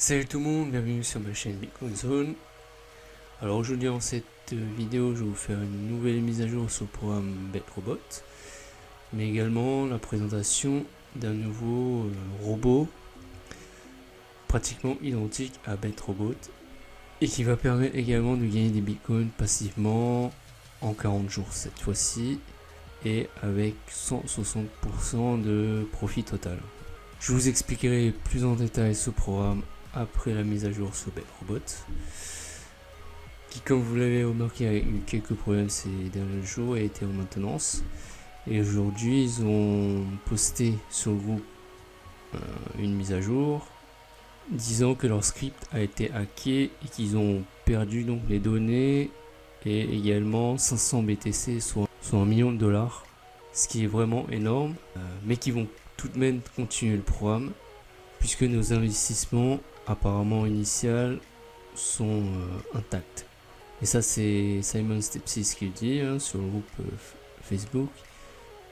Salut tout le monde, bienvenue sur ma chaîne Bitcoin Zone. Alors aujourd'hui dans cette vidéo je vais vous faire une nouvelle mise à jour sur le programme BetRobot, mais également la présentation d'un nouveau robot pratiquement identique à BetRobot et qui va permettre également de gagner des bitcoins passivement en 40 jours cette fois-ci et avec 160% de profit total. Je vous expliquerai plus en détail ce programme après la mise à jour sur BetRobot, qui, comme vous l'avez remarqué, a eu quelques problèmes ces derniers jours et a été en maintenance. Et aujourd'hui, ils ont posté sur le groupe une mise à jour disant que leur script a été hacké et qu'ils ont perdu donc les données et également 500 BTC, soit $1 million, ce qui est vraiment énorme, mais qui vont tout de même continuer le programme puisque nos investissements apparemment initiales sont intacts. Et ça c'est Simon Stepsis qui le dit sur le groupe Facebook.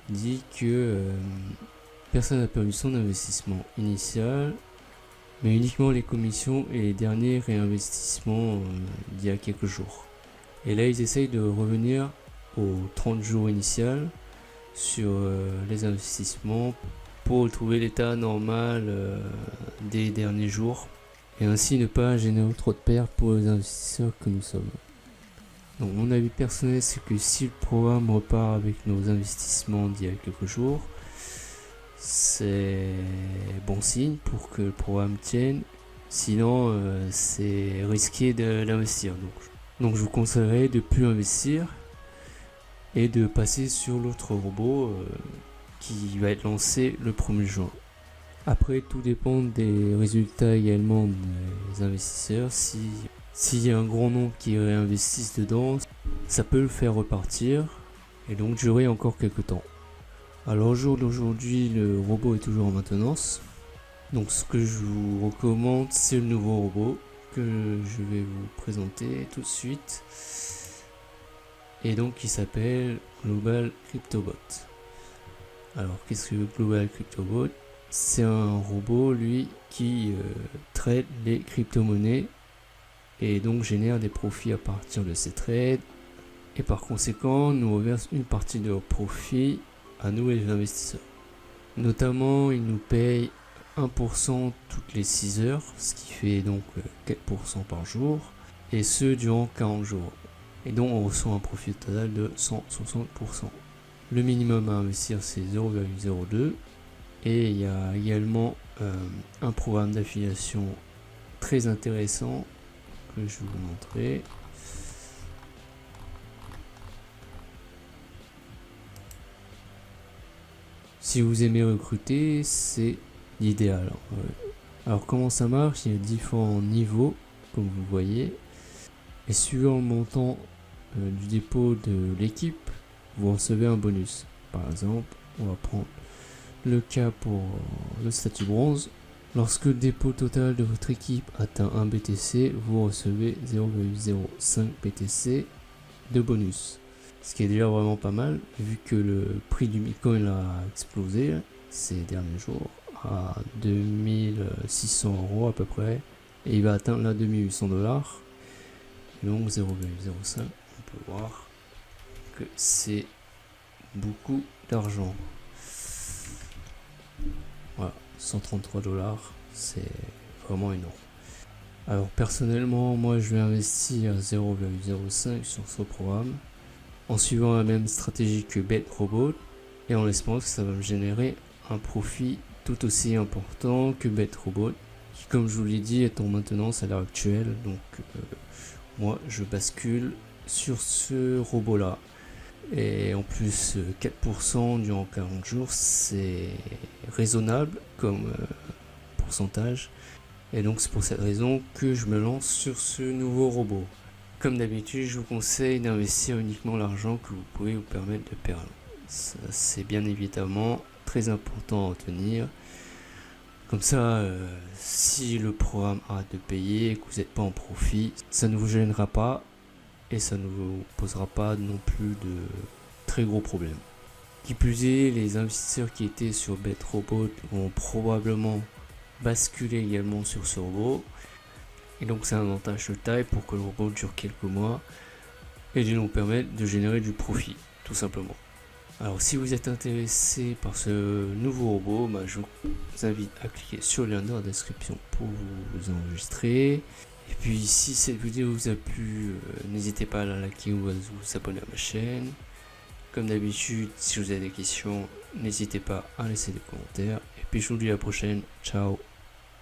Il dit que personne n'a perdu son investissement initial, mais uniquement les commissions et les derniers réinvestissements d'il y a quelques jours. Et là ils essayent de revenir aux 30 jours initial sur les investissements pour retrouver l'état normal des derniers jours et ainsi ne pas générer trop de pertes pour les investisseurs que nous sommes. Donc mon avis personnel c'est que si le programme repart avec nos investissements d'il y a quelques jours, c'est bon signe pour que le programme tienne, sinon c'est risqué d'investir. Donc je vous conseillerais de ne plus investir et de passer sur l'autre robot qui va être lancé le 1er juin. Après, tout dépend des résultats également des investisseurs. S'il y a un grand nombre qui réinvestissent dedans, ça peut le faire repartir et donc durer encore quelques temps. Alors au jour d'aujourd'hui, le robot est toujours en maintenance. Donc ce que je vous recommande, c'est le nouveau robot que je vais vous présenter tout de suite. Et donc il s'appelle Global CryptoBot. Alors qu'est-ce que le Global CryptoBot? C'est un robot lui qui trade les crypto-monnaies et donc génère des profits à partir de ces trades, et par conséquent nous reverse une partie de leurs profits à nous les investisseurs. Notamment il nous paye 1% toutes les 6 heures, ce qui fait donc 4% par jour, et ce durant 40 jours. Et donc on reçoit un profit total de 160%. Le minimum à investir c'est 0,02, et il y a également un programme d'affiliation très intéressant que je vais vous montrer. Si vous aimez recruter, c'est l'idéal. Alors comment ça marche? Il y a différents niveaux comme vous voyez, et suivant le montant du dépôt de l'équipe, vous recevez un bonus. Par exemple, on va prendre le cas pour le statut bronze. Lorsque le dépôt total de votre équipe atteint 1 BTC, vous recevez 0,05 BTC de bonus. Ce qui est déjà vraiment pas mal, vu que le prix du Bitcoin a explosé ces derniers jours à 2600 € à peu près, et il va atteindre là 2800 $. Et donc 0,05, on peut voir que c'est beaucoup d'argent. Voilà, 133 $, c'est vraiment énorme. Alors personnellement, moi je vais investir 0,05 sur ce programme en suivant la même stratégie que BetRobot et en espérant que ça va me générer un profit tout aussi important que BetRobot, qui, comme je vous l'ai dit, est en maintenance à l'heure actuelle. Donc moi je bascule sur ce robot là. Et en plus 4% durant 40 jours, c'est raisonnable comme pourcentage, et donc c'est pour cette raison que je me lance sur ce nouveau robot. Comme d'habitude, je vous conseille d'investir uniquement l'argent que vous pouvez vous permettre de perdre. C'est bien évidemment très important à retenir. Comme ça, si le programme arrête de payer et que vous n'êtes pas en profit, ça ne vous gênera pas et ça ne vous posera pas non plus de très gros problèmes. Qui plus est, les investisseurs qui étaient sur BetRobot vont probablement basculer également sur ce robot, Et donc c'est un avantage de taille pour que le robot dure quelques mois et de nous permettre de générer du profit, tout simplement. Alors si vous êtes intéressé par ce nouveau robot, je vous invite à cliquer sur le lien dans la description pour vous enregistrer. Et puis si cette vidéo vous a plu, n'hésitez pas à la liker ou à vous abonner à ma chaîne. Comme d'habitude, si vous avez des questions, n'hésitez pas à laisser des commentaires. Et puis je vous dis à la prochaine. Ciao.